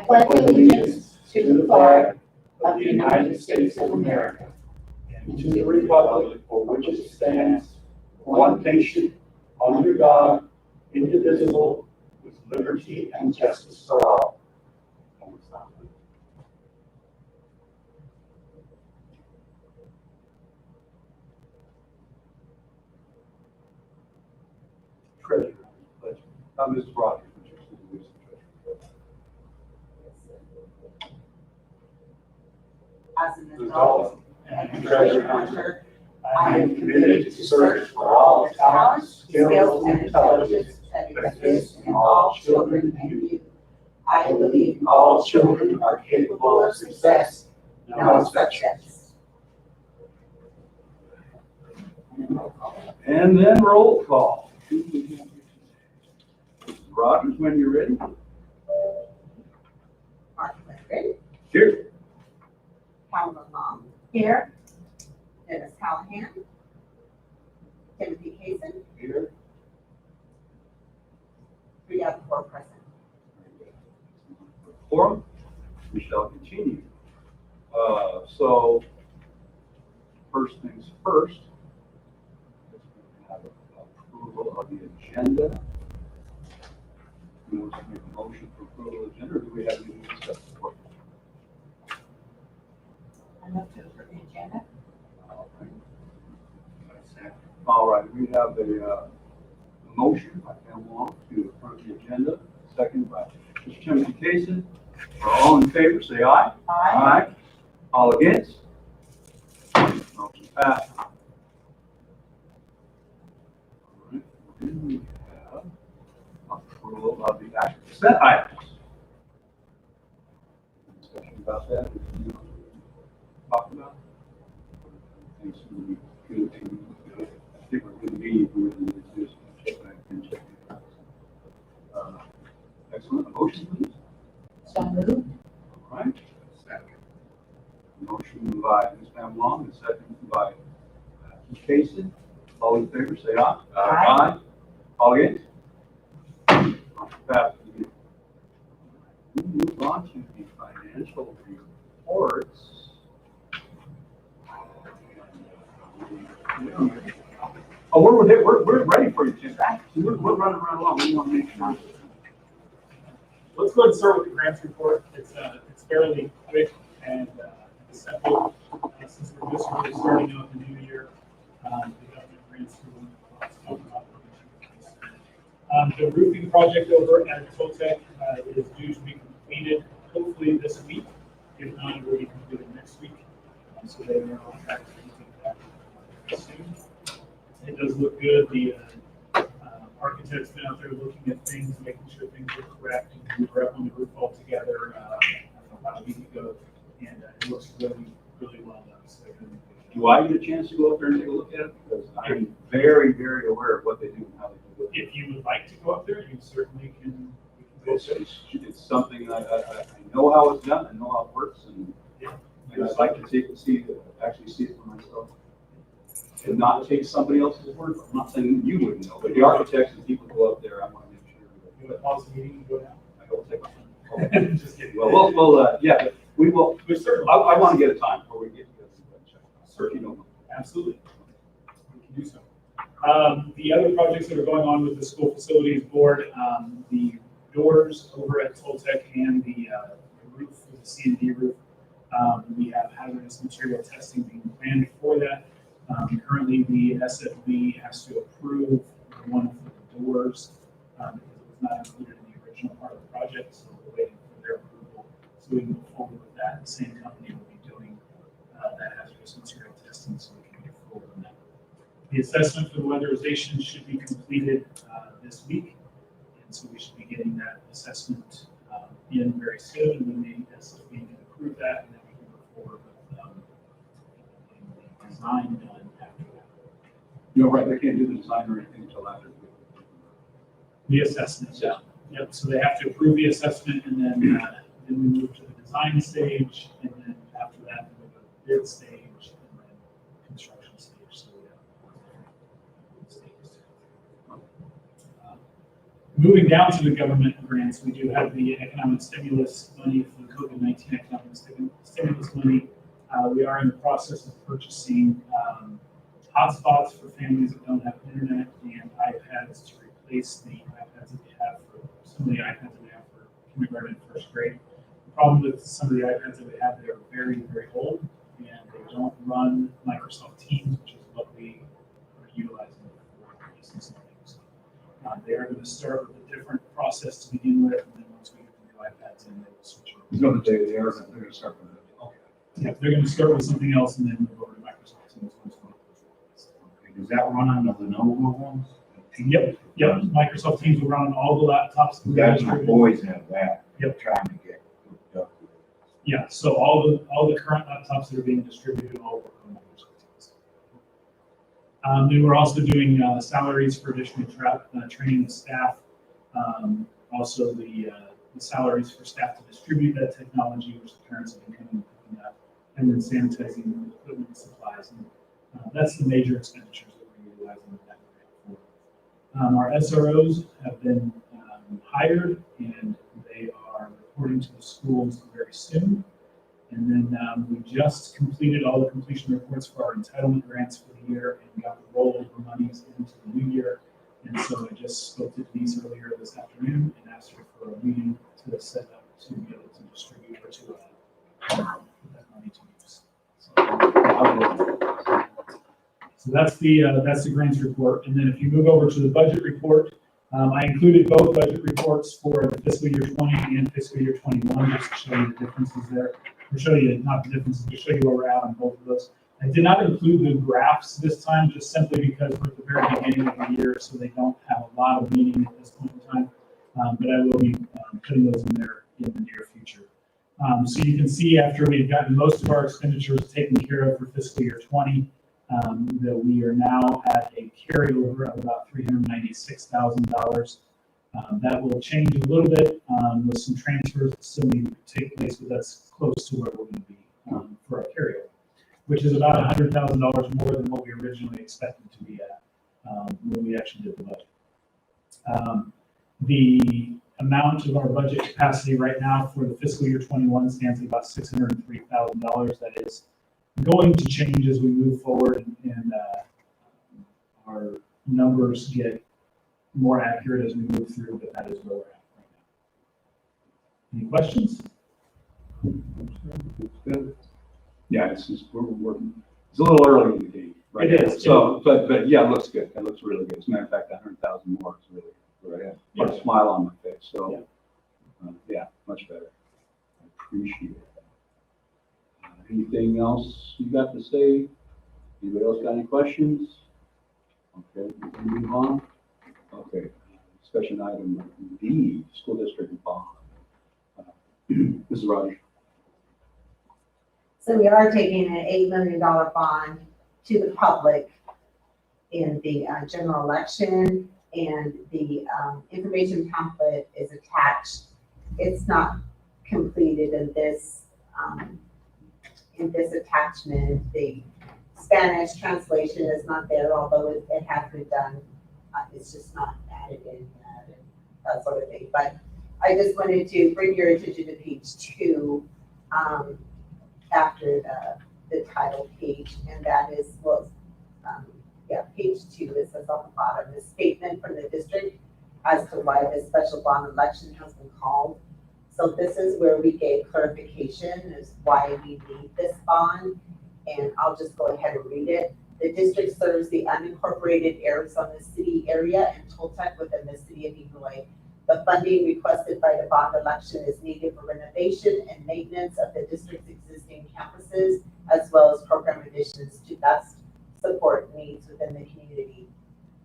pledge allegiance to the flag of the United States of America and to the republic for which it stands, one nation, under God, indivisible, with liberty and justice for all. Treasurer, Mrs. Rogers, would you please introduce the treasurer? As an adult and treasure hunter, I am committed to search for all talents, skills, and intelligence that exist in all children and youth. I believe all children are capable of success, no exceptions. And then roll call. Rogers, when you're ready. Mark Ready, Here. Pamela Long, here. Dennis Callahan, Timothy Kaysen, Here. 3 out of 4 present. Forum, we shall continue. So, first things first, we have approval of the agenda. You want to make a motion for approval of the agenda, or do we have any discussion? I looked over the agenda. All right, we have a motion by Pam Long to approve the agenda, second by Mr. Timothy Kaysen. All in favor, say aye. Aye. All against? Motion passed. All right, then we have approval of the action consent items. Discussion about that? Talk about? Thanks for the good to, I think we're going to be just check back and check it out. Excellent. Motion, please. So moved. All right. Second. Motion by Ms. Pam Long and second by Ms. Kaysen. All in favor, say aye. Aye. All against? Motion passed. We move on to the financial reports. Oh, we're ready for you, Tim. We're running right along. We want to make sure. Let's go ahead and start with the grants report. It's fairly quick and simple. Since we're just really starting out the new year, the government grants the roofing project over at Toltec is due to be completed hopefully this week. If not, it will be completed next week. So they are on track to complete that soon. It does look good. The architect's been out there looking at things, making sure things are correct. And we were up on the roof altogether about a week ago, and it looks really, really well done. So Do I get a chance to go up there and take a look at it? Because I'm very, very aware of what they do and how they do it. if you would like to go up there, you certainly can. It's something I know how it's done, I know how it works, and I'd like to actually see it for myself. And not take somebody else's word for it. I'm not saying you wouldn't know, but the architects and people go up there, I want to make sure. You want to pause the meeting and go down? I go take my time. Just kidding. Well, yeah, but we will. We certainly. I want to get a time before we get together. Certainly don't. Absolutely. We can do so. The other projects that are going on with the school facilities board, the doors over at Toltec and the roof, the C&D roof, we have hazardous material testing being planned for that. Currently, the SFB has to approve one for the doors because it was not included in the original part of the project, so we're waiting for their approval so we can move forward with that. The same company will be doing that hazardous material testing so we can move forward on that. The assessment for the weatherization should be completed this week, and so we should be getting that assessment in very soon, and then the SFB can approve that, and then we can move forward with the design done after that. No, right, they can't do the design or anything until after. The assessment, yeah. Yep, so they have to approve the assessment, and then we move to the design stage, and then after that, we go to the bid stage, and then construction stage. So we have stages. Moving down to the government grants, we do have the economic stimulus money for the COVID-19 economic stimulus money. We are in the process of purchasing hotspots for families that don't have internet and iPads to replace the iPads that we have for some of the iPads that we have for kindergarten and first grade. The problem with some of the iPads that we have, they are very, very old and they don't run Microsoft Teams, which is what we are utilizing for business things. They are going to start with a different process to begin with, and then once we get the new iPads in, they will switch over. You know that they're going to start with it. Okay. Yeah, they're going to start with something else and then move over to Microsoft Teams. Does that run on the Lenovo ones? Yep. Microsoft Teams will run on all the laptops. That's my boys have that. Yep. Trying to get hooked up. Yeah, so all the current laptops that are being distributed all work on Microsoft Teams. We were also doing salaries for additional training of staff. Also the salaries for staff to distribute that technology, which the parents have been coming and picking up, and then sanitizing equipment and supplies. And that's the major expenditures that we're utilizing that grant for. Our SROs have been hired and they are reporting to the schools very soon. And then we just completed all the completion reports for our entitlement grants for the year and got the rollover monies into the new year. And so I just spoke to Denise earlier this afternoon and asked her for a meeting to set up to be able to distribute or to put that money to use. So that's the grants report. And then if you move over to the budget report, I included both budget reports for the fiscal year 20 and fiscal year 21, just to show you the differences there. To show you, not the differences, to show you where we're at on both of those. I did not include the graphs this time, just simply because we're at the very beginning of the year, so they don't have a lot of meaning at this point in time. But I will be putting those in there in the near future. So you can see after we've gotten most of our expenditures taken care of for fiscal year 20, that we are now at a carryover of about $396,000. That will change a little bit with some transfers that still need to take place, but that's close to where we're going to be for our carryover, which is about $100,000 more than what we originally expected to be at when we actually did the budget. The amount of our budget capacity right now for the fiscal year 21 stands at about $603,000. That is going to change as we move forward and our numbers get more accurate as we move through, but that is where we're at right now. Any questions? It's good. Yeah, it's just, we're working. It's a little early in the game, right? It is. So, but yeah, it looks good. It looks really good. As a matter of fact, 100,000 more is really, put a smile on my face. So, yeah, much better. I appreciate it. Anything else you got to say? Anybody else got any questions? Okay, we can move on. Okay, discussion item D, school district bond. Mrs. Rogers. So we are taking an $8 million bond to the public in the general election, and the information pamphlet is attached. It's not completed in this attachment. The Spanish translation is not there, although it has been done. It's just not added in yet and that sort of thing. But I just wanted to bring your attention to page 2 after the title page, and that is, page 2. It says on the bottom, the statement from the district as to why this special bond election has been called. So this is where we gave clarification as why we need this bond, and I'll just go ahead and read it. The district serves the unincorporated Arizona City area and Toltec within the city of Eloy. The funding requested by the bond election is needed for renovation and maintenance of the district's existing campuses, as well as program additions to best support needs within the community.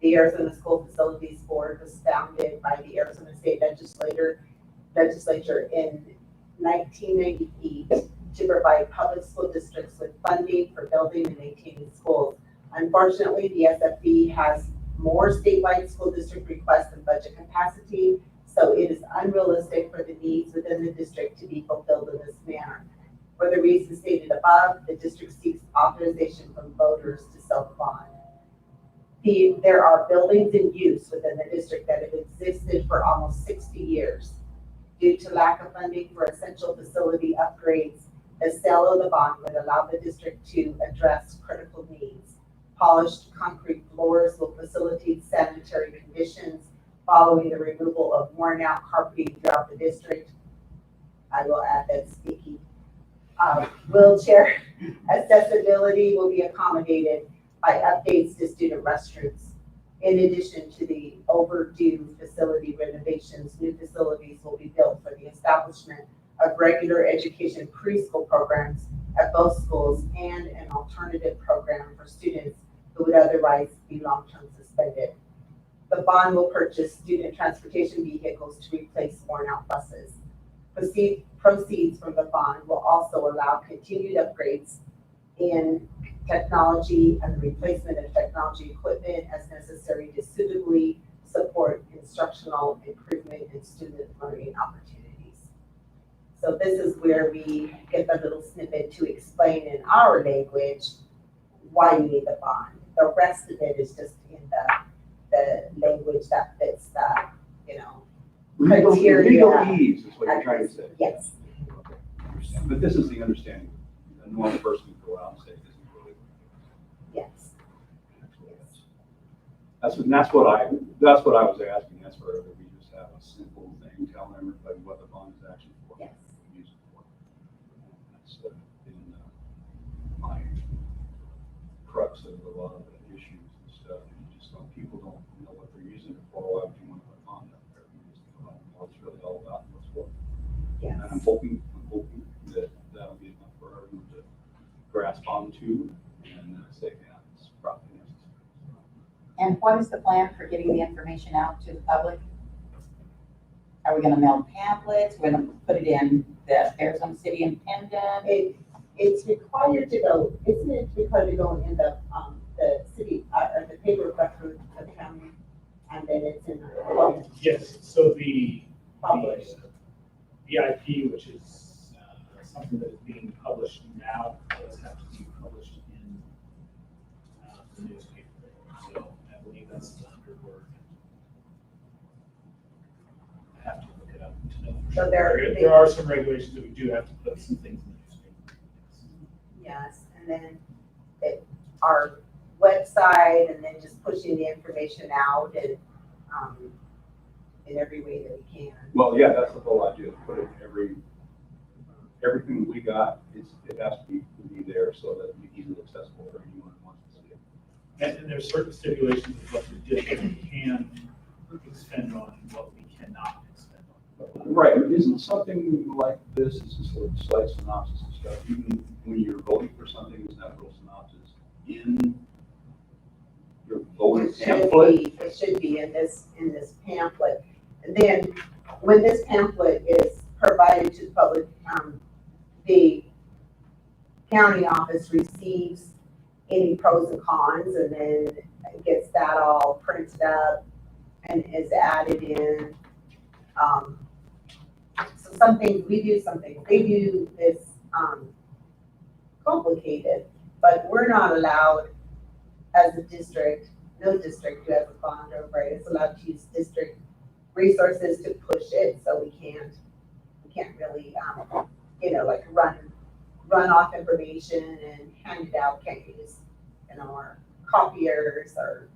The Arizona School Facilities Board was founded by the Arizona State Legislature in 1998 to provide public school districts with funding for building and maintaining schools. Unfortunately, the SFB has more statewide school district requests and budget capacity, so it is unrealistic for the needs within the district to be fulfilled in this manner. For the reasons stated above, the district seeks authorization from voters to sell the bond. There are buildings in use within the district that have existed for almost 60 years. Due to lack of funding for essential facility upgrades, the sale of the bond would allow the district to address critical needs. Polished concrete floors will facilitate sanitary conditions following the removal of worn out carpeting throughout the district. I will add that speaking. Wheelchair accessibility will be accommodated by updates to student restrooms. In addition to the overdue facility renovations, new facilities will be built for the establishment of regular education preschool programs at both schools and an alternative program for students who would otherwise be long-term suspended. The bond will purchase student transportation vehicles to replace worn-out buses. Proceeds from the bond will also allow continued upgrades in technology and replacement of technology equipment as necessary to suitably support instructional improvement and student learning opportunities. So this is where we get the little snippet to explain in our language why we need the bond. The rest of it is just in the language that fits the, criteria. Legalese is what you're trying to say. Yes. Okay, understand. But this is the understanding. A normal person can go out and say, this is really. Yes. That's what I was asking. That's where we just have a simple thing, telling everybody what the bond is actually for. Yes. We use it for. That's been my crux of a lot of the issues and stuff. People don't know what they're using it for. Why would you want to put bond up there? You just don't know what it's really all about and what's for. Yes. And I'm hoping that that'll be enough for everyone to grasp onto and say, yeah, it's probably necessary. And what is the plan for getting the information out to the public? Are we gonna mail pamphlets? We're gonna put it in the Arizona City Independent? It's required to go, isn't it required to go in the city, or the paper record of the county? And then it's in the Yes, so the publish. VIP, which is something that is being published now, does have to be published in the newspaper. So I believe that's the 100 word. I have to look it up to know for So sure. there There are some regulations that we do have to put some things in the newspaper. Yes, and then our website, and then just pushing the information out and in every way that we can. Well, yeah, that's the whole idea. Put it everything we got, it has to be there so that it's easily accessible for anyone who wants to see it. And there's certain stipulations of what the district can expend on and what we cannot expend on. Right, isn't something like this, is a sort of slight synopsis and stuff, even when you're voting for something, isn't that real synopsis in your voting pamphlet? It should be in this pamphlet. And then when this pamphlet is provided to the public, the county office receives any pros and cons, and then gets that all printed up and is added in. So some things we do, some things they do this complicated, but we're not allowed as a district, no district who has a bond over it is allowed to use district resources to push it, so we can't really, like run off information and hand it out, can't use, our copiers or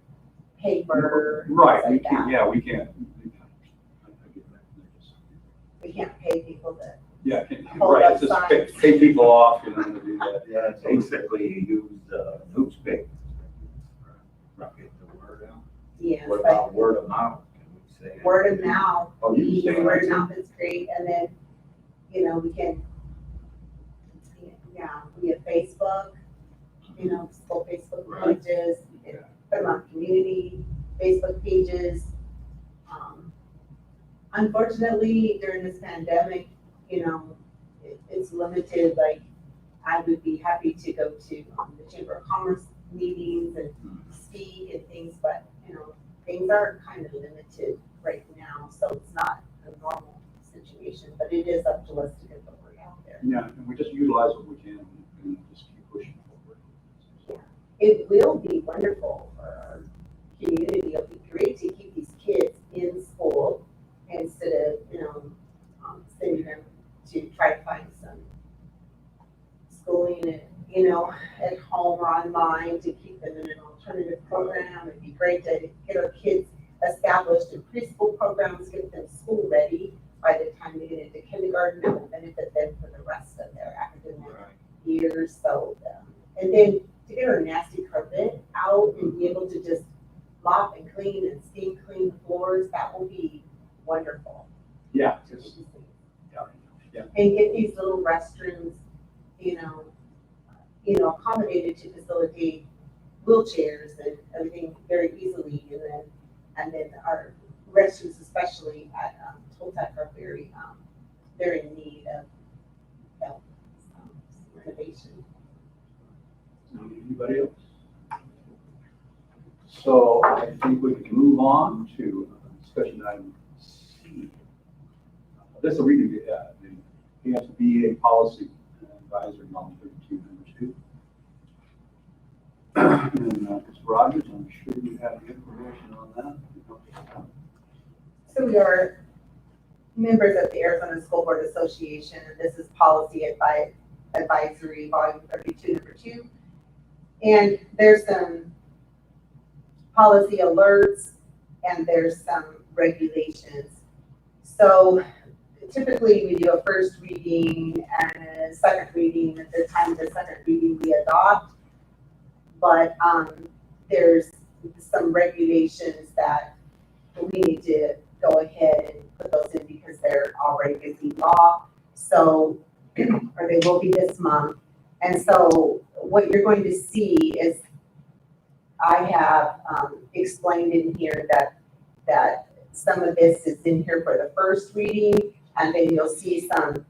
paper. Right, things we like can't, that. yeah, we can't. We can't pay people to, Yeah, Hold right, up just signs. pay people off, to do that. Yeah, basically you use newspaper. Right, get the word out. yes, What but about word of mouth? Can we say? word of mouth, Oh, you can say word of that. mouth is great, and then, we can, we have Facebook, full Facebook Right. pages, we can put them on community Facebook pages. Unfortunately, during this pandemic, it's limited, like, I would be happy to go to the Chamber of Commerce meetings and speak and things, but, things are kind of limited right now, so it's not a normal situation, but it is up to us to get the word out there. Yeah, and we just utilize what we can and just keep pushing forward. It will be wonderful for our community, it'll be great to keep these kids in school instead of, sending them to try to find some schooling and, at home or online, to keep them in an alternative program. It'd be great to get our kids established in preschool programs, get them school ready by the time they get into kindergarten. That will benefit them for the rest of their academic years. So, and then to get our nasty carpet out and be able to just mop and clean and steam clean the floors, that will be wonderful. Yeah, just, yeah. And get these little restrooms, accommodated to facilitate wheelchairs and everything very easily. And then our restrooms, especially at Toltec, are very, they're in need of renovation. Anybody else? So I think we can move on to discussion item C. This will read the TSD Policy Advisory Model 32, number 2. And Mr. Rogers, I'm sure you have the information on that. So we are members of the Arizona School Board Association, and this is Policy Advisory Volume 32, number 2. And there's some policy alerts and there's some regulations. So typically we do a first reading and a second reading. At the time of the second reading we adopt, but there's some regulations that we need to go ahead and put those in because they're already busy law. So, or they will be this month. And so what you're going to see is I have explained in here that some of this is in here for the first reading, and then you'll see some,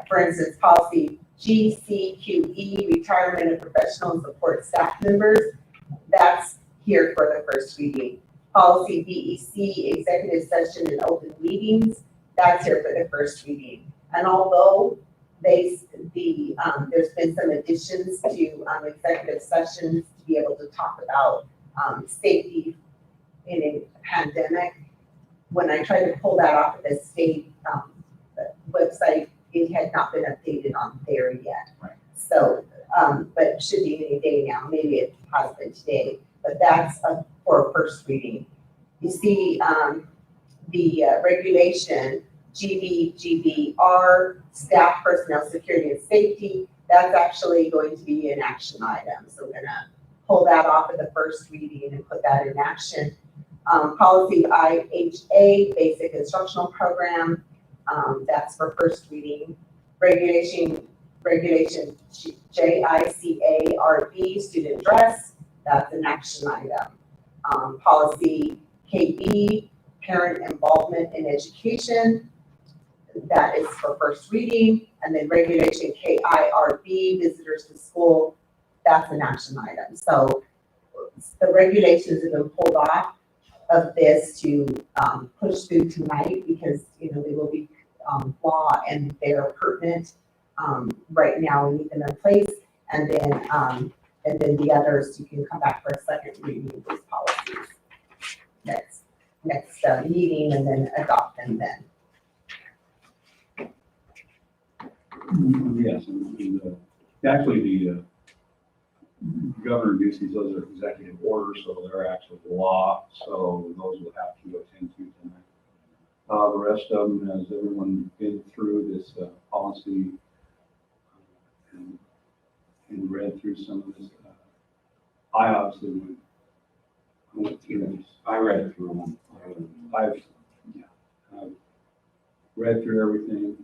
for instance, policy GCQE, retirement of professional and support staff members. That's here for the first reading. Policy BEC, executive session and open meetings, that's here for the first reading. And although there's been some additions to executive sessions to be able to talk about safety in a pandemic, when I tried to pull that off of the state website, it had not been updated on there yet. Right. So, but it should be any day now. Maybe it has been today, but that's for a first reading. You see the regulation GBGBR, staff personnel security and safety, that's actually going to be an action item. So we're gonna pull that off of the first reading and put that in action. Policy IHA, basic instructional program, that's for first reading. Regulation JICARB, student dress, that's an action item. Policy KB, parent involvement in education, that is for first reading. And then regulation KIRB, visitors to school, that's an action item. So the regulations have been pulled off of this to push through tonight because, they will be law and they're pertinent. Right now we need them in place, and then the others, you can come back for a second reading of these policies next meeting and then adopt them then. Yes, and actually the governor issues, those are executive orders, so they're actual law, so those will have to attend to tonight. The rest of them, has everyone been through this policy and read through some of this? I obviously went through this. I read it through them. I've read through everything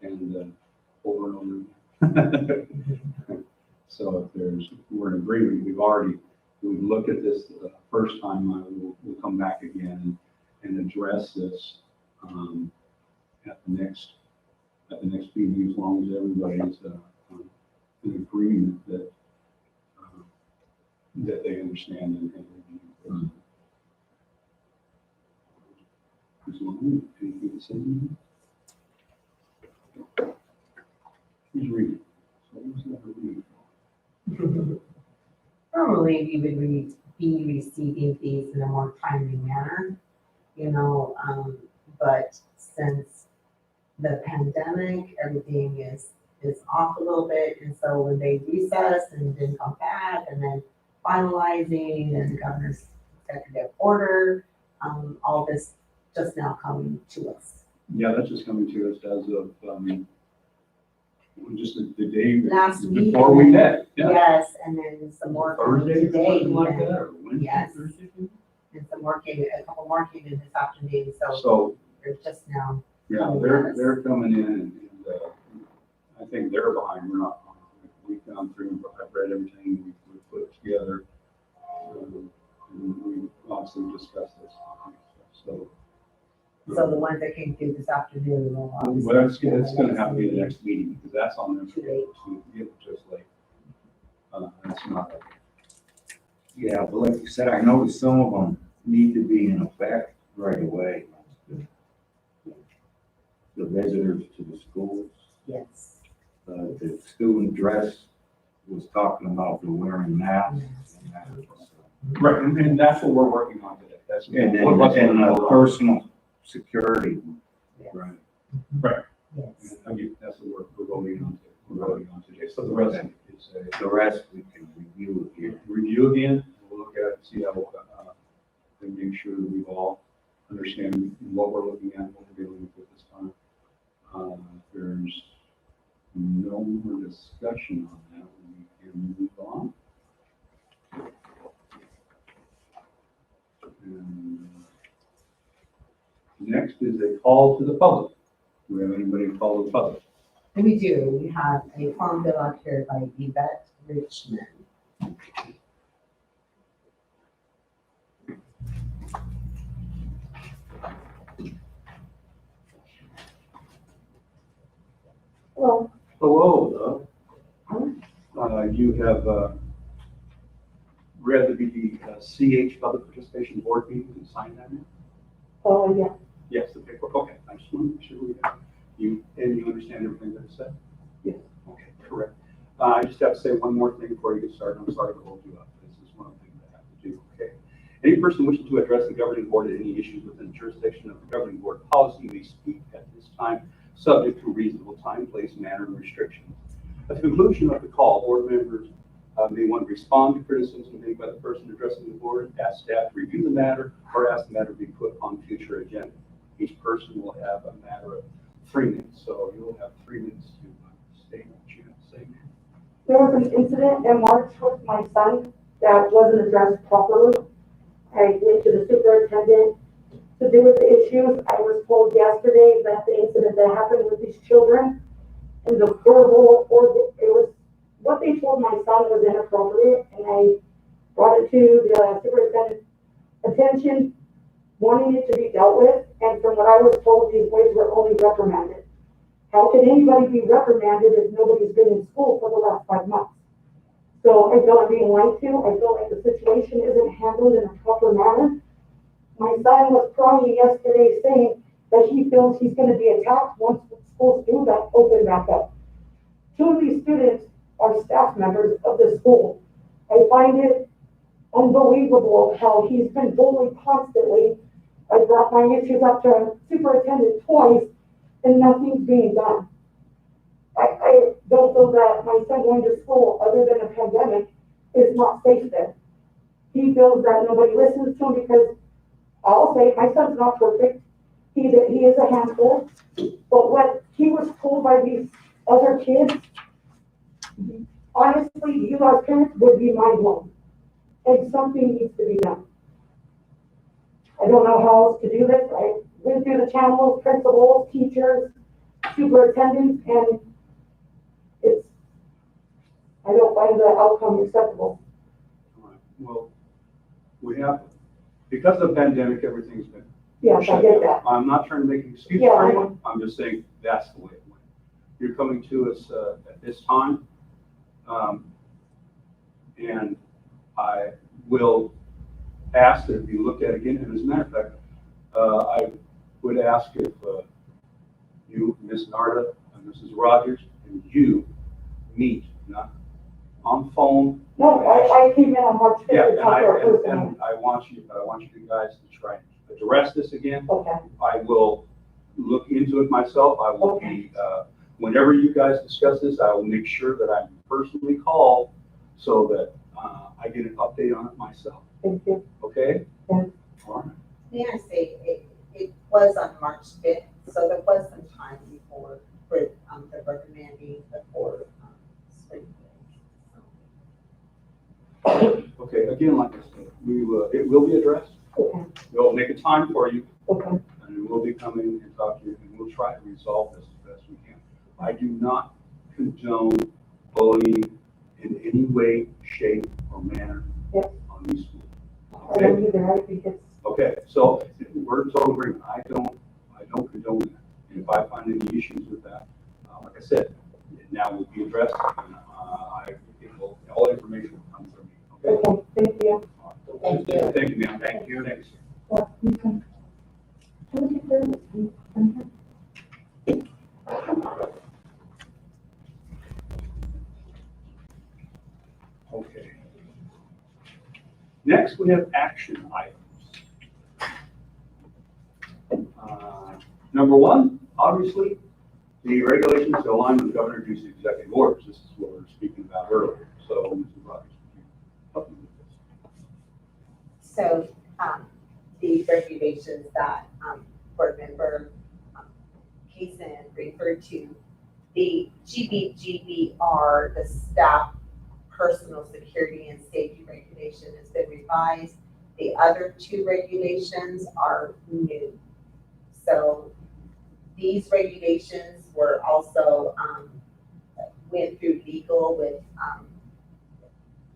and over and over. So if we're in agreement, we've looked at this the first time. We'll come back again and address this at the next meeting, as long as everybody's in agreement that they understand and review. Anything to say? Who's reading? So who's that reading? Normally we would read be receiving these in a more timely manner, you know, but since the pandemic, everything is off a little bit, and so when they recess and then come back, and then finalizing and the governor's executive order, all this just now coming to us. Yeah, that's just coming to us as of, just the day Last week. before we met. Yeah. Yes, and then some more coming Thursday or today. something like even. that, or Wednesday, Yes. Thursday? And some more came, a couple more came in this afternoon, so So, they're just now. yeah, they're coming in and, I think they're behind, we're not behind. We've gone through, I've read everything we've put together. And we also discussed this. So. So the ones that came through this afternoon will obviously. Well, it's gonna have to be the next meeting, because that's on there. Too late. To get just like, that's not. Yeah, but like you said, I noticed some of them need to be in effect right away. The visitors to the schools, Yes. the student dress was talking about the wearing masks. And that, so. Right, and that's what we're working on today. That's. And then, what- and personal security. Yes. Right, Yes. again, that's what we're voting on today. So the rest is The rest we can review here. review again, we'll look at it, see how, and make sure that we all understand what we're looking at, what we're dealing with this time. If there's no more discussion on that, we can move on. And next is a call to the public. Do we have anybody call to the public? And we do, we have a farm bill out here by Yvette Richmond. Hello. Hello, you have read the CH Public Participation Board Meeting and signed that in? Oh, yeah. Yes, the paperwork, okay, I just want to make sure we have, you, and you understand everything that it said? Yes. Okay, correct. I just have to say one more thing before you get started, I'm sorry to hold you up, this is one of the things I have to do, okay? Any person wishing to address the governing board at any issues within the jurisdiction of the governing board policy may speak at this time, subject to reasonable time, place, manner, and restrictions. At the conclusion of the call, board members may want to respond to criticism made by the person addressing the board, ask staff to review the matter, or ask the matter to be put on future agenda. Each person will have a matter of 3 minutes, so you'll have 3 minutes to state what you have to say. There was an incident in March with my son that wasn't addressed properly. I went to the superintendent to do with the issues. I was told yesterday that the incident that happened with these children and the verbal, what they told my son was inappropriate, and I brought it to the superintendent's attention, wanting it to be dealt with, and from what I was told, these boys were only reprimanded. How can anybody be reprimanded if nobody's been in school for the last 5 months? So I feel I'm being lied to. I feel like the situation isn't handled in a proper manner. My son was crying yesterday saying that he feels he's going to be attacked once the schools do open back up. 2 of these students are staff members of the school. I find it unbelievable how he's been bullied constantly. I brought my issues up to superintendent twice and nothing's being done. I don't feel that my son going to school, other than a pandemic, is not safe there. He feels that nobody listens to him because, I'll say, my son's not perfect. He is a handful. But what he was told by these other kids, honestly, you as parents would be mind blown. And something needs to be done. I don't know how else to do this. I went through the channels, principals, teachers, superintendents, and I don't find the outcome acceptable. All right. Well, we have, because of the pandemic, everything's been Yes, I shut get down. that. I'm not trying to make an excuse Yeah, for I anyone, I'm just saying that's the way it went. You're coming to us at this time, and I will ask that it be looked at again, and as a matter of fact, I would ask if you, Ms. Narda, and Mrs. Rogers, and you meet, not on the phone. No, I came in on March Yeah, fifth to talk to our person. and I want you guys to try and address this again. Okay, I will look into it myself. I will be, whenever you guys discuss this, I will make sure that I'm personally called so that I get an update on it myself. thank you. Okay? Yeah. All right. May I say, it was on March 5th, so there was some time before, the recommending before spring break. Okay, again, like I said, it will be addressed. Okay, We'll make a time for you, okay, and we'll be coming and talk to you, and we'll try to resolve this as best we can. I do not condone bullying in any way, shape, or manner Yes. on these schools. I don't either, I think it's, Okay, so we're in total agreement. I don't condone that. And if I find any issues with that, like I said, it now will be addressed, and all information will come through me. Okay? okay, thank you. Thank you. Thank you, ma'am. Thank you. Thanks. Yeah, you can. Can we get there? Okay. Next, we have action items. Number one, obviously, the regulations to align with Governor Ducey's executive orders. This is what we were speaking about earlier. So, Mrs. Rogers, help me with this. So, the regulations that, board member, Kaysen referred to, the GBGBR, the staff personal security and safety regulation has been revised. The other two regulations are new. So these regulations were also, went through legal with,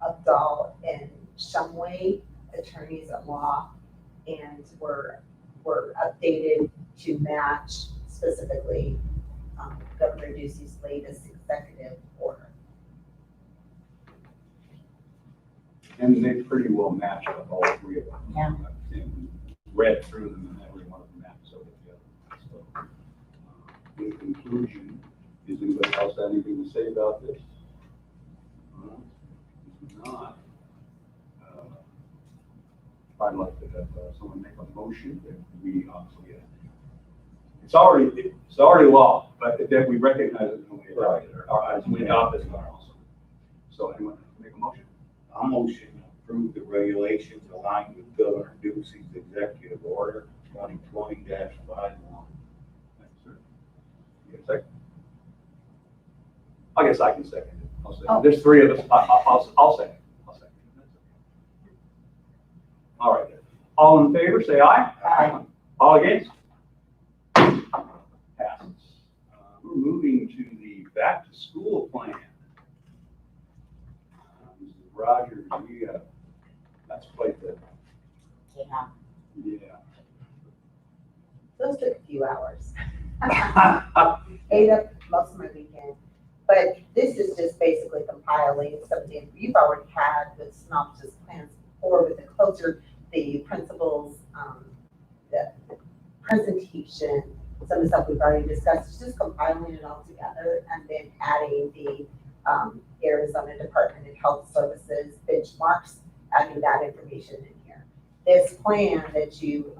Abdal and Shumway, attorneys at law, and were updated to match specifically, Governor Ducey's latest executive order. And they pretty well match up, all three of them. Yeah. And read through them, and every one of them matches up together. So, in conclusion, does anybody else have anything to say about this? If not, I'd like to have someone make a motion that we obviously, it's already law, but that we recognize it when we adopt it, or as we adopt it also. So anyone make a motion? I motion to approve the regulations aligned with Governor Ducey's executive order 2020-51. Thanks, sir. You get a second? I guess I can second it. I'll second. Oh. There's three of us. I'll second. I'll second. All right. All in favor, say aye. Aye. All against? Passes. We're moving to the back to school plan. Mrs. Rogers, that's quite the, Yeah. yeah. Those took a few hours. Ate up most of my weekend. But this is just basically compiling something you've already had with synopsis plans before with the closer, the principles, the presentation, some of the stuff we've already discussed. It's just compiling it all together and then adding the Arizona Department of Health Services benchmarks, adding that information in here. This plan that you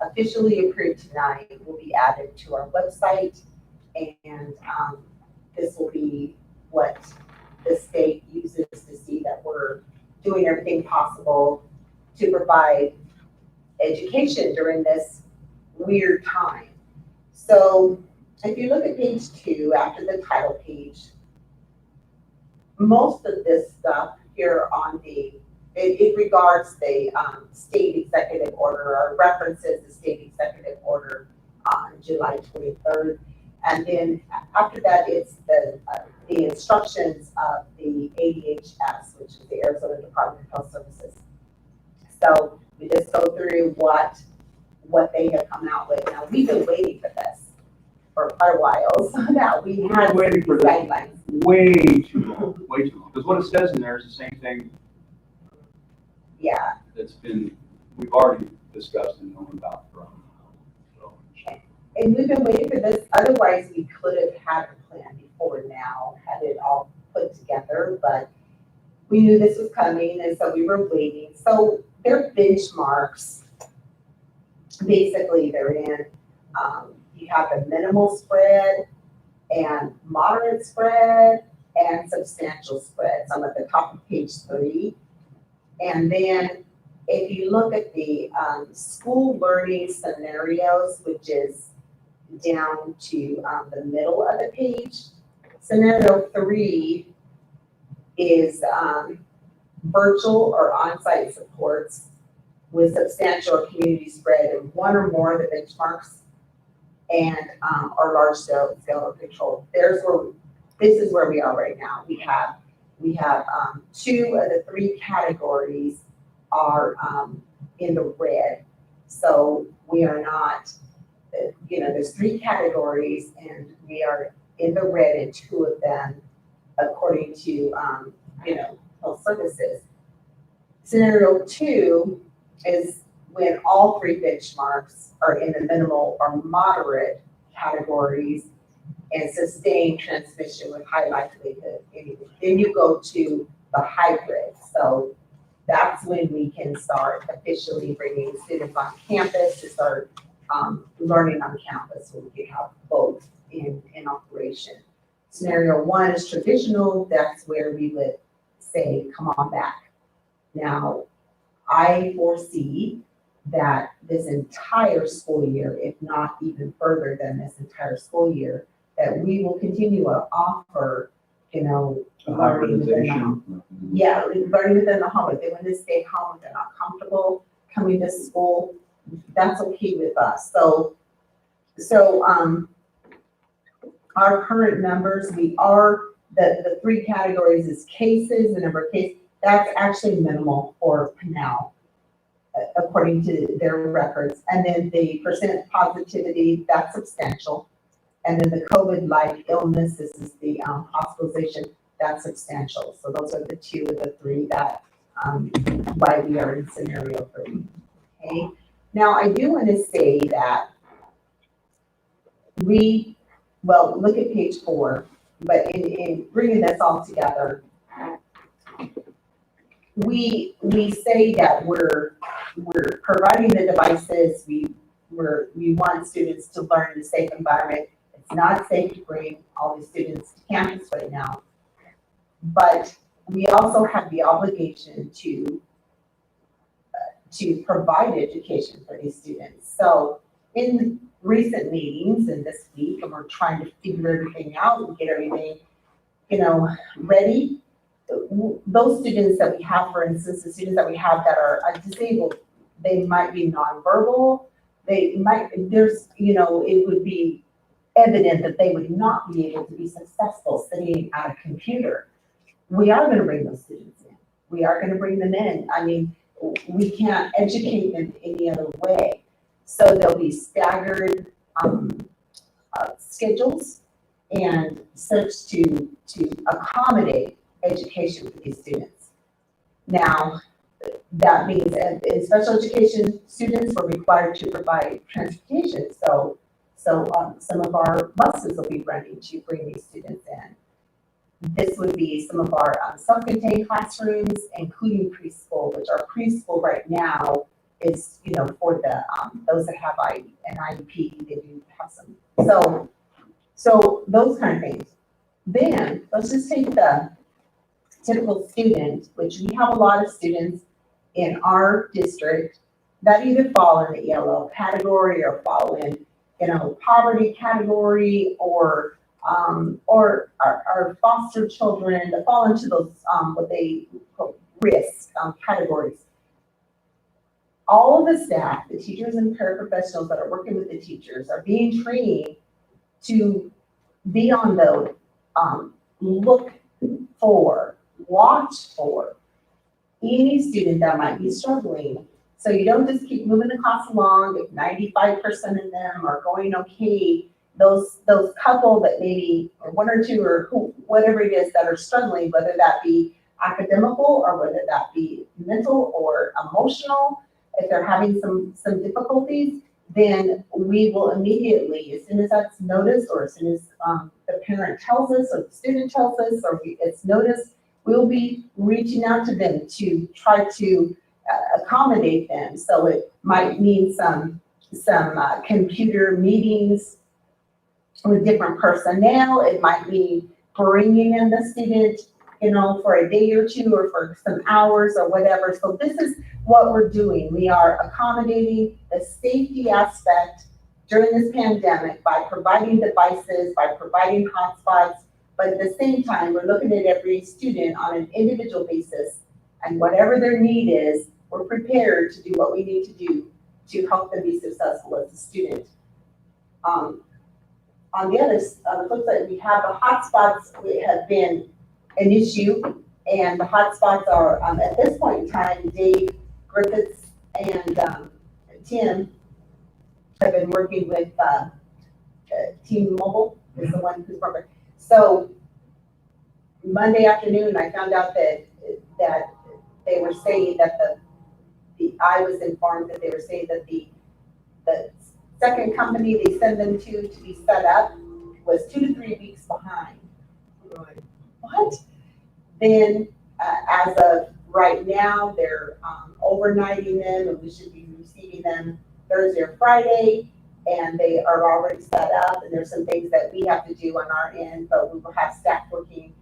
officially approved tonight will be added to our website, and this will be what the state uses to see that we're doing everything possible to provide education during this weird time. So if you look at page 2, after the title page, most of this stuff here on it regards the state executive order, or references the state executive order on July 23rd. And then after that, it's the instructions of the ADHS, which is the Arizona Department of Health Services. So we just go through what they have come out with. Now, we've been waiting for this for quite a while, so now we have waiting for this guidelines. way too long, way too long. Because what it says in there is the same thing Yeah, we've already discussed and known about from. So. and we've been waiting for this. Otherwise, we could have had a plan before now, had it all put put together, but we knew this was coming, and so we were waiting. So their benchmarks, basically they're in, you have the minimal spread and moderate spread and substantial spread. So I'm at the top of page 3. And then if you look at the school learning scenarios, which is down to the middle of the page, scenario 3 is virtual or on-site supports with substantial or community spread in one or more of the benchmarks and or large scale or control. This is where we are right now. We have 2 of the 3 categories are in the red. So we are not, there's 3 categories and we are in the red in 2 of them according to, health services. Scenario 2 is when all 3 benchmarks are in the minimal or moderate categories and sustained transmission with high likelihood. Then you go to the hybrid. So that's when we can start officially bringing students on campus to start learning on campus, so we can have both in operation. Scenario 1 is traditional. That's where we would say, come on back. Now, I foresee that this entire school year, if not even further than this entire school year, that we will continue to offer, learning within the home. Yeah, learning within the home. If they want to stay home, if they're not comfortable coming to school, that's okay with us. So our current numbers, we are, the 3 categories is cases, the number of cases, that's actually minimal for Pinal, according to their records. And then the percent positivity, that's substantial. And then the COVID-like illness, this is the hospitalization, that's substantial. So those are the 2 of the 3 that, why we are in scenario 3, okay? Now, I do want to say that look at page 4, but in bringing this all together, we say that we're providing the devices, we want students to learn in a safe environment. It's not safe to bring all the students to campus right now, but we also have the obligation to provide education for these students. So in recent meetings and this week, and we're trying to figure everything out and get everything, ready. Those students that we have, for instance, the students that we have that are disabled, they might be nonverbal. It would be evident that they would not be able to be successful sitting at a computer. We are going to bring those students in. We are going to bring them in. I mean, we can't educate them any other way. So there'll be staggered schedules and such to accommodate education for these students. Now, that means in special education, students were required to provide transportation. So some of our buses will be running to bring these students in. This would be some of our self-contained classrooms, including preschool, which our preschool right now is, for the those that have an IEP, they do have some. So those kind of things. Then let's just take the typical student, which we have a lot of students in our district that either fall in the ELO category or fall in, poverty category or our foster children that fall into those what they call risk categories. All of the staff, the teachers and paraprofessionals that are working with the teachers are being trained to be on the look for, watch for any student that might be struggling. So you don't just keep moving the class along. If 95% of them are going okay, those couple that maybe, or 1 or 2 or whatever it is that are struggling, whether that be academical or whether that be mental or emotional, if they're having some difficulties, then we will immediately, as soon as that's noticed, or as soon as the parent tells us, or the student tells us, or it's noticed, we'll be reaching out to them to try to accommodate them. So it might mean some computer meetings with different personnel. It might mean bringing in the student, for a day or two or for some hours or whatever. So this is what we're doing. We are accommodating the safety aspect during this pandemic by providing devices, by providing hotspots, but at the same time, we're looking at every student on an individual basis, and whatever their need is, we're prepared to do what we need to do to help them be successful as a student. On the flip side, we have the hotspots. We have been an issue, and the hotspots are, at this point in time, Dave Griffiths and Tim have been working with T-Mobile, is the one who's working. So Monday afternoon, I found out that they were saying that I was informed that they were saying that the second company they send them to be set up was 2 to 3 weeks behind. What? Then, as of right now, they're overnighting them, and we should be receiving them Thursday or Friday, and they are already set up, and there's some things that we have to do on our end, but we will have staff working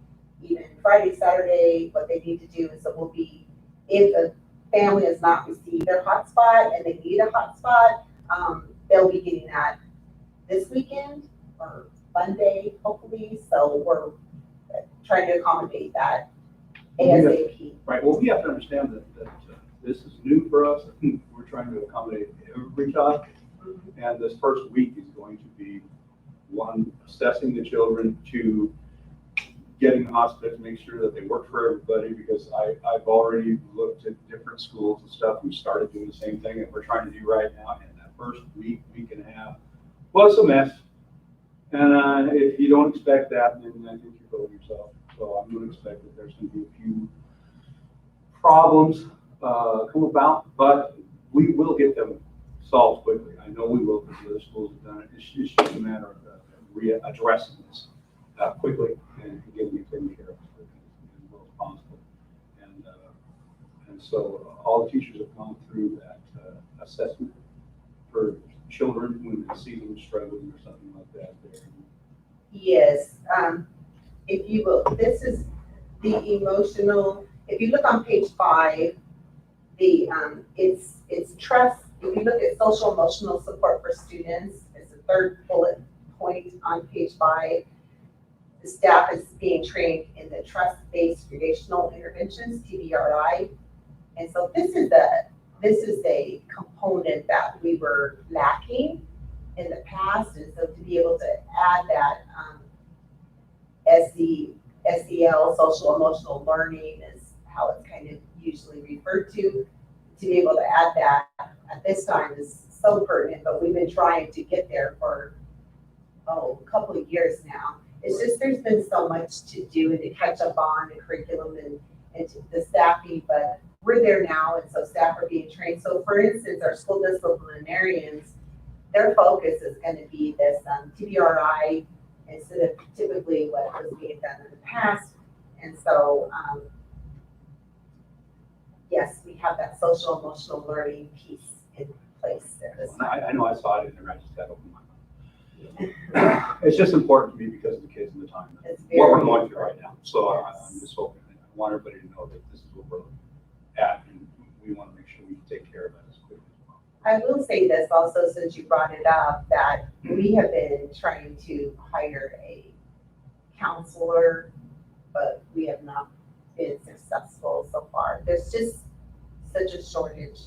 even Friday, Saturday, what they need to do, and so we'll be, if a family has not received their hotspot and they need a hotspot, they'll be getting that this weekend or Monday, hopefully, so we're trying to accommodate that ASAP. Right, well, we have to understand that this is new for us. We're trying to accommodate every child. And this first week is going to be one, assessing the children, to getting the hospital to make sure that they work for everybody, because I've already looked at different schools and stuff. We started doing the same thing that we're trying to do right now. And that first week and a half was a mess. And if you don't expect that, then I think you're fooling yourself. So I'm going to expect that there's going to be a few problems come about, but we will get them solved quickly. I know we will, because the other schools have done it. It's just a matter of addressing this quickly and getting it taken care of as well as possible. And so all the teachers have gone through that assessment for children when they see them struggling or something like that there. Yes, if you will, this is the emotional, if you look on page 5, it's trust. If you look at social emotional support for students, it's the third bullet point on page 5. The staff is being trained in the trust-based relational interventions, TBRI. And so this is a component that we were lacking in the past, and so to be able to add that SEL, social emotional learning is how it's kind of usually referred to be able to add that at this time is so pertinent, but we've been trying to get there for a couple of years now. It's just there's been so much to do and to catch up on the curriculum and the staffing, but we're there now, and so staff are being trained. So for instance, our school disciplinarians, their focus is going to be this TBRI instead of typically what was being done in the past. And so, yes, we have that social emotional learning piece in place at this time. I know I saw it in there, I just got to open my mouth. It's just important to me because of the kids and the time, what we're going through right now. So I'm just hoping, I want everybody to know that this is what we're at, and we want to make sure we take care of it as quickly as possible. I will say this also, since you brought it up, that we have been trying to hire a counselor, but we have not been successful so far. There's just such a shortage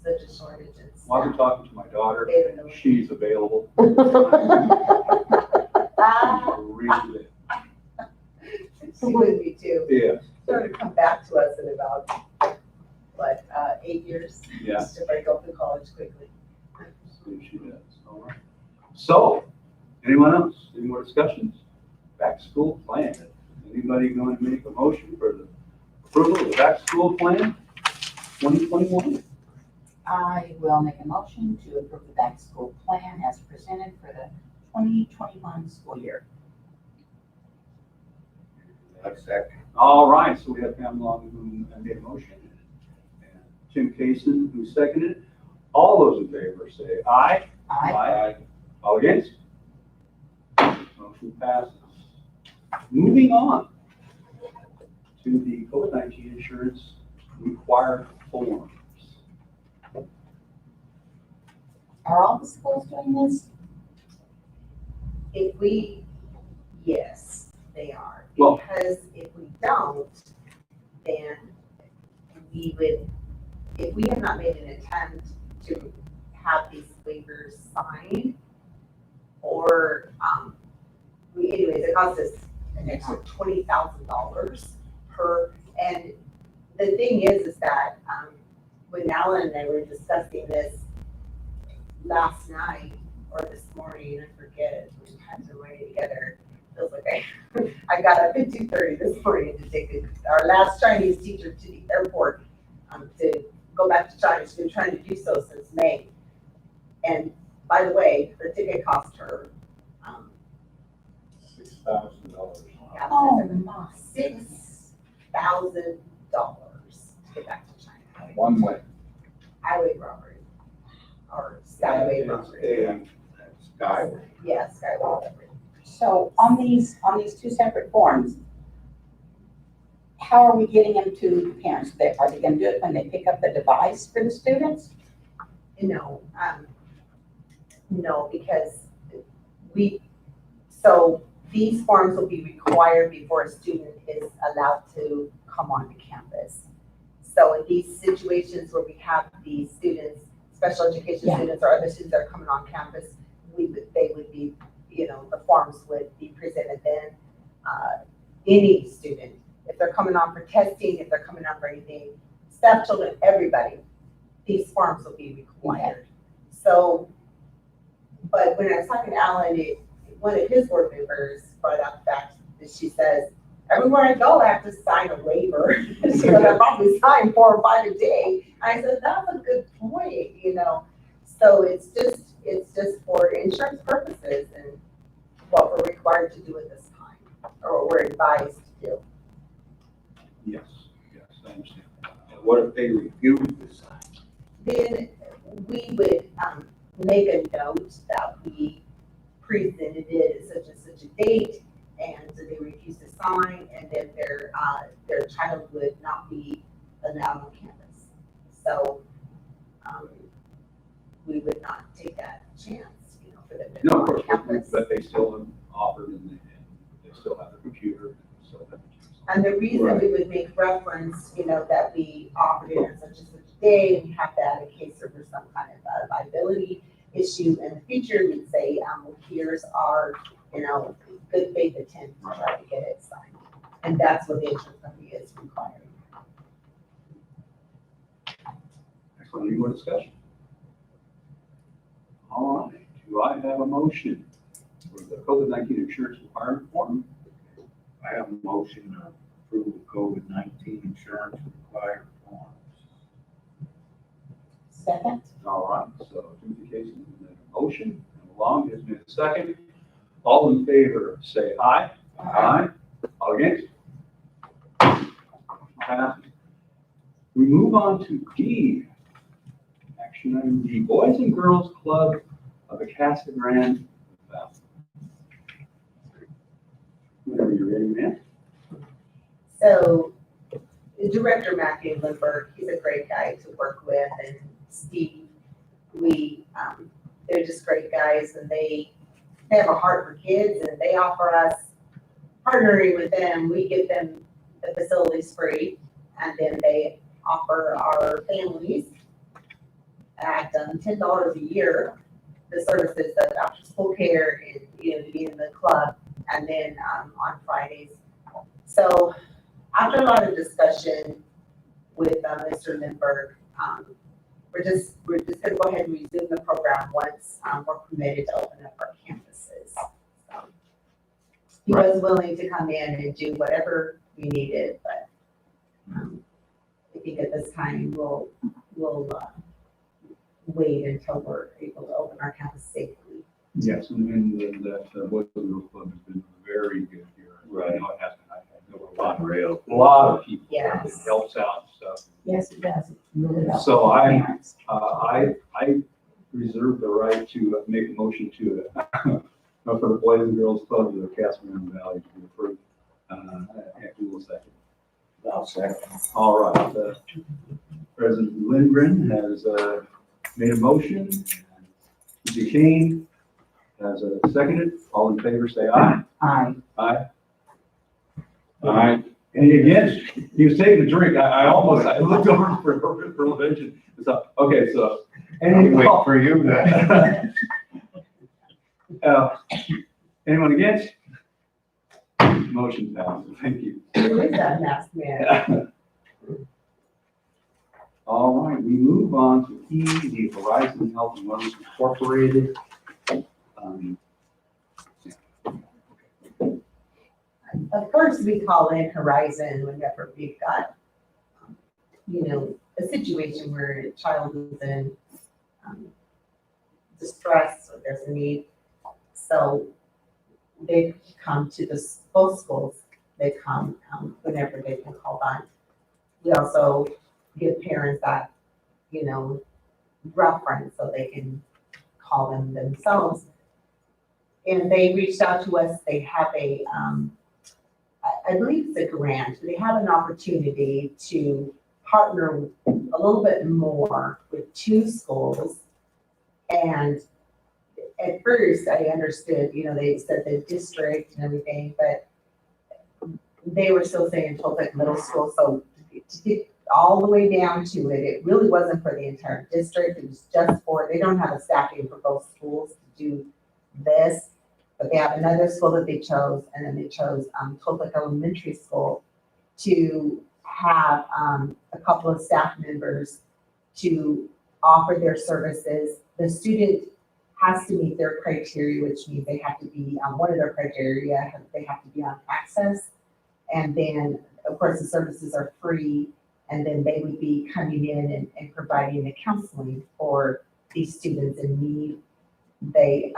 in staff. Well, I've been talking to my daughter, and she's available. Really, She would be too. yeah. Sort of come back to us in about, 8 years? Yeah. If I go to college quickly. She does. All right. So, anyone else? Any more discussions? Back to school plan. Anybody going to make a motion for the approval of the back to school plan 2021? I will make a motion to approve the back-to-school plan as presented for the 2021 school year. That's second. All right, so we have Pam Long who made a motion, and Tim Kaysen who seconded it. All those in favor say aye. Aye. All against? Motion passes. Moving on to the COVID-19 insurance required forms. Are all the schools doing this? Yes, they are. Well- Because if we don't, then we would, if we have not made an attempt to have these waivers signed, or, anyways, it costs us an extra $20,000 per, and the thing is that, when Alan and I were discussing this last night or this morning, I forget, when times are running together, feels like I got up at 2:30 this morning to take our last Chinese teacher to the airport, to go back to China. She's been trying to do so since May. And by the way, her ticket cost her, $6,000. Oh, my. $6,000 to get back to China. One way. Highway robbery, or skyway robbery. That's skyway. Yeah, skyway robbery. So on these two separate forms, how are we getting them to the parents? Are they gonna do it when they pick up the device for the students? No, no, because so these forms will be required before a student is allowed to come onto campus. So in these situations where we have these students, special education Yeah. students or other students that are coming on campus, they would be, the forms would be presented then. Any student, if they're coming on for testing, if they're coming on for anything, staff, children, everybody, these forms will be required. So, but when I was talking to Alan, one of his board members brought up the fact that she says, everywhere I go, I have to sign a waiver. She goes, I probably sign 4 or 5 a day. I said, that's a good point, So it's just for insurance purposes and what we're required to do at this time, or what we're advised to do. Yes, I understand. And what if they refuse to sign? Then we would make a note that we presented it at such and such a date, and so they refuse to sign, and then their child would not be allowed on campus. So we would not take that chance, for them to No, come of on course, campus. but they still have offered and they still have the computer, so that. And the reason we would make reference, that we offered it on such and such a day, we have that in case there was some kind of liability issue in the future, we'd say, here's our, good faith attempt to try to get it signed. And that's what the insurance company is requiring. Excellent, any more discussion? All right, do I have a motion for the COVID-19 insurance requirement form? I have a motion to approve the COVID-19 insurance required forms. Second? All right, so Timothy Casey made a motion, and Long has made a second. All in favor, say aye. Aye. All against? Passes. We move on to D. Action item D, Boys and Girls Club of the Casa Grande Valley. Whenever you're ready, ma'am. So Director Matthew Lindbergh, he's a great guy to work with, and Steve, they're just great guys, and they have a heart for kids, and they offer us partnering with them. We give them the facilities free, and then they offer our families at $10 a year the services of after school care and to be in the club, and then on Fridays. So after a lot of discussion with Mr. Lindbergh, we're just gonna go ahead and resume the program once we're permitted to open up our campuses. So he was willing to come in and do whatever we needed, but I think at this time we'll wait until we're able to open our campus safely. Yes, and that Boys and Girls Club has been very good here. Right. I know it has been, I know a lot, Unreal. a lot of people. Yes. It helps out and stuff. Yes, it does. It really helps So I- parents. I reserve the right to make a motion to, for the Boys and Girls Club of the Castle Valley to be approved. And we will second. I'll second. All right, President Lindgren has made a motion. Mr. Kane has seconded. All in favor, say aye. Aye. Aye. Aye. Any against? He was taking a drink. I looked over for religion. So, okay, so. Any, Wait for you then. anyone against? Motion passes. Thank you. Who is that masked man? All right, we move on to E, the Horizon Health and Wellness Incorporated. Of course, we call in Horizon whenever we've got, a situation where a child is in distress or there's a need. So they come to both schools. They come whenever they can call on. We also give parents that, reference so they can call them themselves. And they reached out to us. They have I believe it's a grant. They have an opportunity to partner a little bit more with 2 schools. And at first I understood, they said the district and everything, but they were still saying Toltec Middle School. So to get all the way down to it, it really wasn't for the entire district. It was just they don't have a staffing for both schools to do this. But they have another school that they chose, and then they chose Toltec Elementary School to have a couple of staff members to offer their services. The student has to meet their criteria, which means they have to be on one of their criteria, they have to be on access. And then, of course, the services are free, and then they would be coming in and providing the counseling for these students in need. They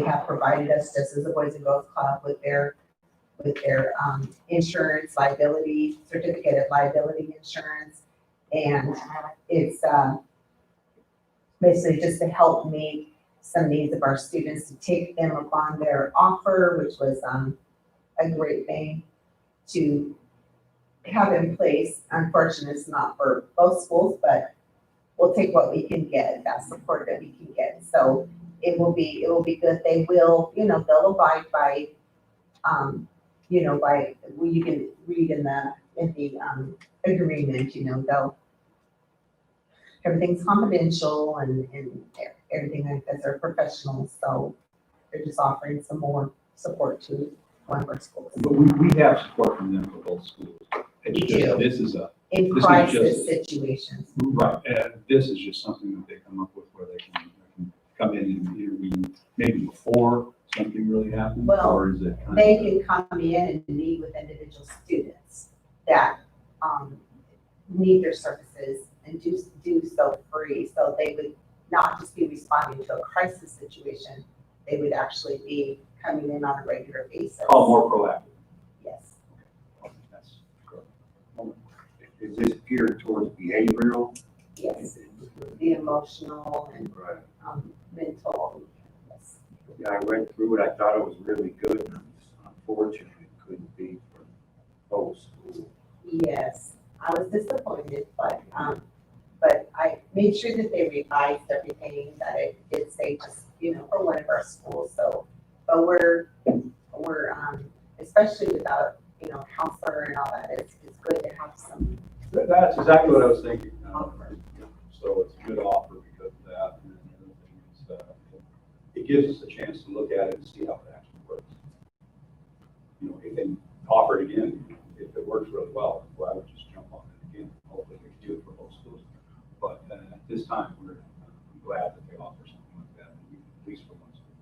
have provided us, just as the Boys and Girls Club, with their insurance liability, certificate of liability insurance. And it's basically just to help meet some needs of our students, to take them upon their offer, which was a great thing to have in place. Unfortunately, it's not for both schools, but we'll take what we can get, that support that we can get. So it will be good. They will, they'll abide by, you can read in the agreement, everything's confidential and everything like that. They're professionals, so they're just offering some more support to one of our schools. But we have support from them for both schools. It's We just, do. this is In This is crisis just- situations. right, and this is just something that they come up with where they can come in and intervene maybe before something really happens, Well, or is it kind They of? can come in and meet with individual students that need their services and do so free. So they would not just be responding to a crisis situation, they would actually be coming in on a regular basis. Oh, more proactive. Yes. That's good. Is this geared towards behavioral? Yes, the emotional and Right. mental. Yes. Yeah, I read through it. I thought it was really good. Unfortunately, it couldn't be for both schools. Yes, I was disappointed, but I made sure that they revised everything, that it did say just, for one of our schools. So, but we're especially without, counselor and all that, it's good to have some. That's exactly what I was thinking. So it's a good offer because of that, and then the other thing is, it gives us a chance to look at it and see how it actually works. If they offer it again, if it works really well, I would just jump on it again. Hopefully we can do it for both schools. But at this time, we're glad that they offer something like that, at least for one school.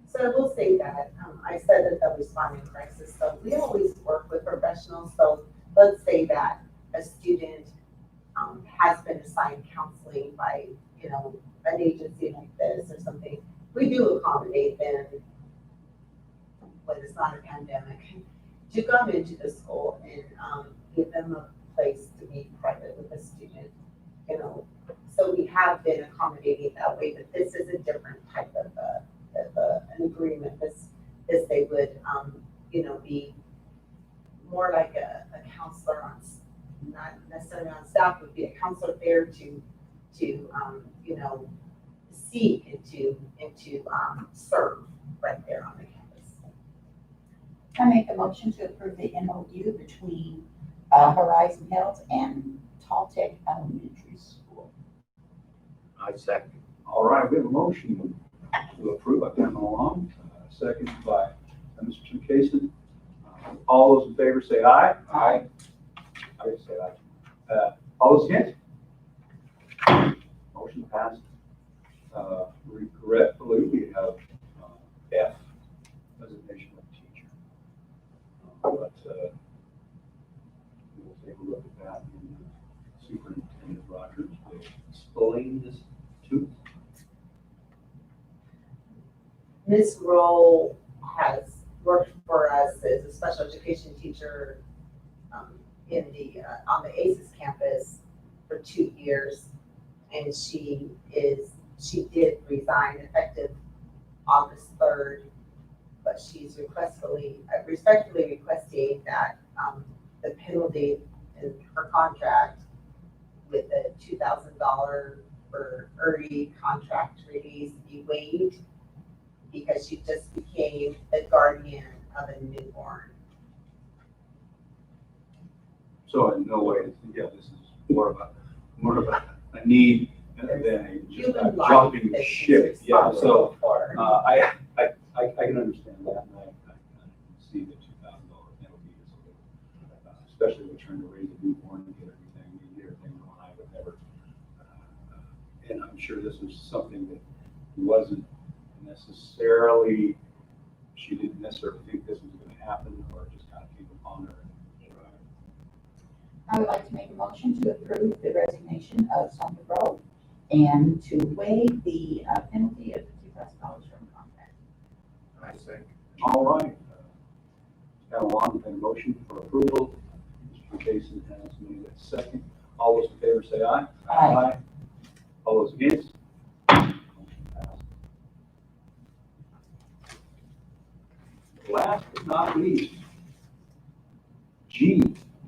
So I will say that, I said that they'll respond in crisis, so we always work with professionals. So let's say that a student has been assigned counseling by you know, an agency like this or something, we do accommodate them when it's not a pandemic, to come into the school and, give them a place to be private with a student, you know. So we have been accommodating that way, but this is a different type of, an agreement. This they would, you know, be more like a counselor on, not necessarily on staff, would be a counselor there to, you know, seek and to serve right there on the campus. I make a motion to approve the MOU between Horizon Health and Tall Tech Elementary School. I second. All right, we have a motion to approve by Pamela Long, second by Mr. Kason. All those in favor say aye. Aye. I say aye. All those against? Motion passed. Regretfully, we have F, resignation of teacher. But we'll take a look at that in Superintendent Rogers. Will explain this to. Ms. Roll has worked for us as a special education teacher in the, on the ACES campus for 2 years. And she did resign effective August 3rd, but she's respectfully requesting that the penalty in her contract with the $2,000 for early contract release be waived, because she just became the guardian of a newborn. So in no way, yeah, this is more of a need than a just a Human life jumping that she's ship. Yeah, so responsible for. I can understand that, and I can see the $2,000 penalty is a little, especially when trying to raise a newborn and get everything going. I would never, and I'm sure this was something that wasn't necessarily, she didn't necessarily think this was going to happen, or just kind of came upon her. I would like to make a motion to approve the resignation of Sonia Rowe and to waive the penalty of $2,000 from contract. I second. All right. Got a long motion for approval. Mr. Kason has made a second. All those in favor say aye. Aye. All those against? Motion passed. Last but not least, G,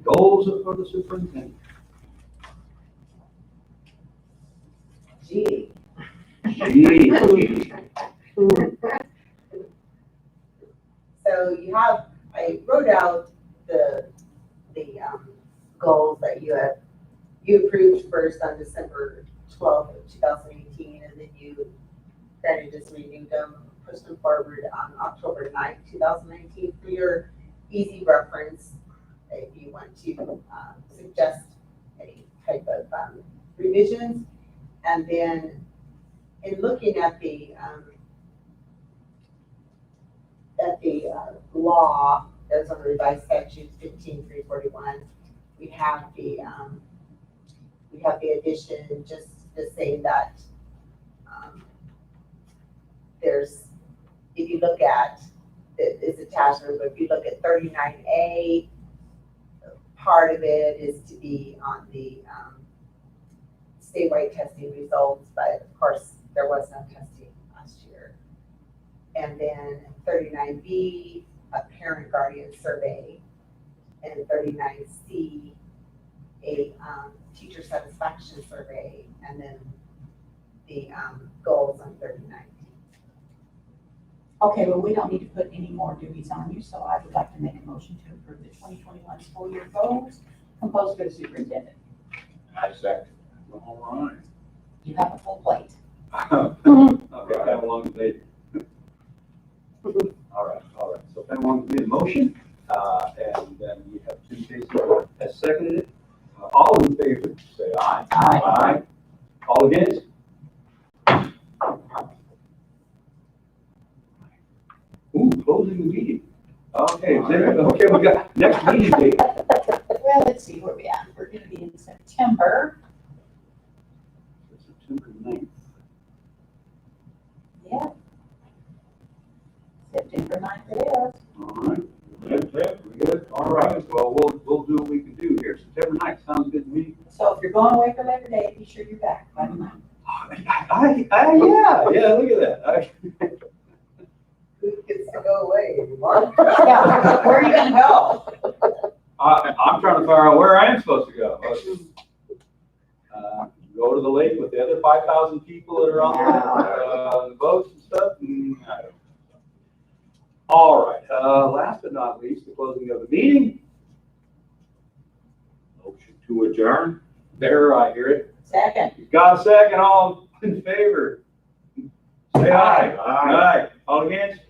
goals for the superintendent. Gee. G. So you have, I wrote out the goals that you approved first on December 12th of 2018, and then you kind of just renewed them, pushed them forward on October 9th, 2019, for your easy reference, if you want to suggest any type of revisions. And then in looking at the law, there's on the revised statute 15341. We have the addition, just saying that there's, if you look at it's attached, but if you look at 39A, part of it is to be on the statewide testing results, but of course there was no testing last year. And then 39B, a parent guardian survey, and 39C, a teacher satisfaction survey, and then the goals on 39D. Okay, well, we don't need to put any more duties on you, so I would like to make a motion to approve the 2021 school year goals composed for the superintendent. I second. All right. You have a full plate. Okay, how long did they? All right. So Pamela made a motion, and then we have two cases has seconded it. All in favor, say aye. Aye. All against? Ooh, closing the meeting. Okay, okay, we got next meeting date. Well, let's see where we at. We're gonna be in September. September 9th. Yeah. September 9th it is. All right. We good? All right. Well, we'll do what we can do here. September 9th sounds good to me. So if you're going away for Labor Day, be sure you're back by the 9th. Yeah, look at that. Who gets to go away? Mark? Yeah, where are you gonna go? I'm trying to figure out where I am supposed to go. Go to the lake with the other 5,000 people that are on the boats and stuff? I don't know. All right, last but not least, the closing of the meeting. Motion to adjourn? There, I hear it. Second. You've got a second, all in favor? Say aye. Aye. All against?